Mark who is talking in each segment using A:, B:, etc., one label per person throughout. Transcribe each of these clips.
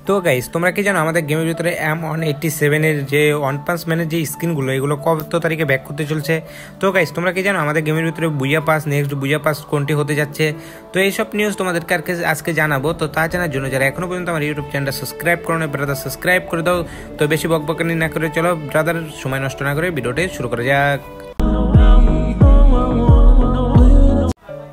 A: তো গাইস, তোমরা কি জানো আমাদের গেমের ভিতরে M187 এর যে ওয়ান পাঞ্চ ম্যানের যে স্কিনগুলো এগুলো কত তারিখে ব্যাক করতে চলছে। তো গাইস, তোমরা কি জানো আমাদের গেমের ভিতরে বুইয়া পাস নেক্সট বুইয়া পাস কোনটি হতে যাচ্ছে। তো এইসব নিউজ তোমাদেরকে আজকে জানাবো। তো তা জানার জন্য যারা এখনো পর্যন্ত আমার ইউটিউব চ্যানেলটা সাবস্ক্রাইব করো না, ব্রাদার সাবস্ক্রাইব করে দাও। তো বেশি বকবকানি না করে চলো ব্রাদার, সময় নষ্ট না করে ভিডিওটি শুরু করা যাক।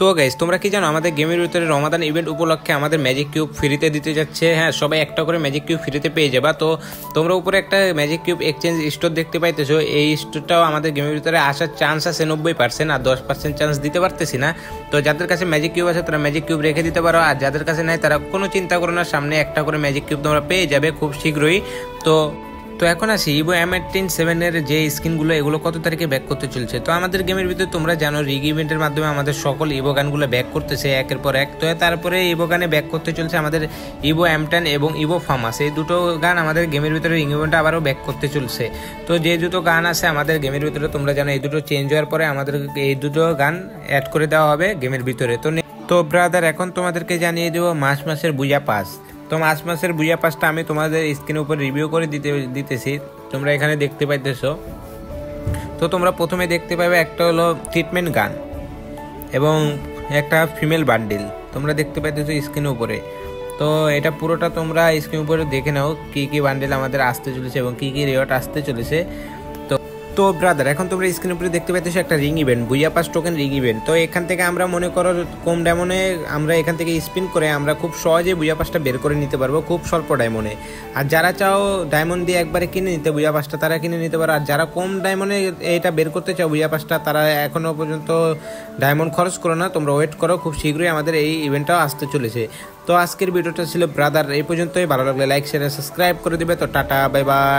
A: তো গাইস, তোমরা কি জানো আমাদের গেমের ভিতরে রমাদান ইভেন্ট উপলক্ষে আমাদের ম্যাজিক কিউব ফ্রিতে দিতে যাচ্ছে। হ্যাঁ, সবাই একটা করে ম্যাজিক কিউব ফ্রিতে পেয়ে যাবা। তো তোমরা উপরে একটা ম্যাজিক কিউব এক্সচেঞ্জ স্টোর দেখতে পাইতেছো। এই স্টোরটাও আমাদের গেমের ভিতরে আসার চান্স আছে 90%, আর 10% চান্স দিতে পারতেছি না। তো যাদের কাছে ম্যাজিক কিউব আছে তারা ম্যাজিক কিউব রেখে দিতে পারো, আর যাদের কাছে নাই তারা কোনো চিন্তা করো না, সামনে একটা করে ম্যাজিক কিউব তোমরা পেয়ে যাবে খুব শীঘ্রই। তো এখন আসি ইভো M187 এর যে স্কিনগুলো এগুলো কত তারিখে ব্যাক করতে চলছে। তো আমাদের গেমের ভিতরে তোমরা জানো রিগ ইভেন্টের মাধ্যমে আমাদের সকল ইভো গানগুলো ব্যাক করতেছে একের পর এক। তো তারপরে ইভো গানে ব্যাক করতে চলছে আমাদের ইভো M10 এবং ইভো ফার্মাস, এই দুটো গান আমাদের গেমের ভিতরে রিগ ইভেন্টে আবারও ব্যাক করতে চলছে। তো যে দুটো গান আছে আমাদের গেমের ভিতরে তোমরা জানো এই দুটো চেঞ্জ হওয়ার পরে আমাদের এই দুটো গান অ্যাড করে দেওয়া হবে গেমের ভিতরে। তো ব্রাদার, এখন তোমাদেরকে জানিয়ে দেবো মার্চ মাসের বুইয়া পাস। তো মার্চ মাসের বুইয়া পাসটা আমি তোমাদের স্ক্রিনের উপর রিভিউ করে দিতেছি, তোমরা এখানে দেখতে পাইতেছো। তো তোমরা প্রথমে দেখতে পাবে একটা হলো ট্রিটমেন্ট গান এবং একটা ফিমেল বান্ডিল, তোমরা দেখতে পাইতেছো স্ক্রিনের উপরে। তো এটা পুরোটা তোমরা স্ক্রিনের উপরে দেখে নাও কি কি বান্ডিল আমাদের আসতে চলেছে এবং কি কি রিওয়ার্ড আসতে চলেছে। তো ব্রাদার, এখন তোমরা স্ক্রিনের উপরে দেখতে পাইতেছো একটা রিং ইভেন্ট, বুইয়া পাস টোকেন রিং ইভেন্ট। তো এখান থেকে আমরা মনে করো কম ডায়মন্ডে আমরা এখান থেকে স্পিন করে আমরা খুব সহজে বুইয়া পাসটা বের করে নিতে পারবো খুব স্বল্প ডায়মন্ডে। আর যারা চাও ডায়মন্ড দিয়ে একবারে কিনে নিতে বুইয়া পাসটা তারা কিনে নিতে পারো, আর যারা কম ডায়মন্ডে এটা বের করতে চাও বুইয়া পাসটা তারা এখনো পর্যন্ত ডায়মন্ড খরচ করো না, তোমরা ওয়েট করো, খুব শীঘ্রই আমাদের এই ইভেন্টটাও আসতে চলেছে। তো আজকের ভিডিওটা ছিল ব্রাদার এই পর্যন্তই। ভালো লাগলে লাইক শেয়ার সাবস্ক্রাইব করে দিবে। তো টাটা, বাই বাই।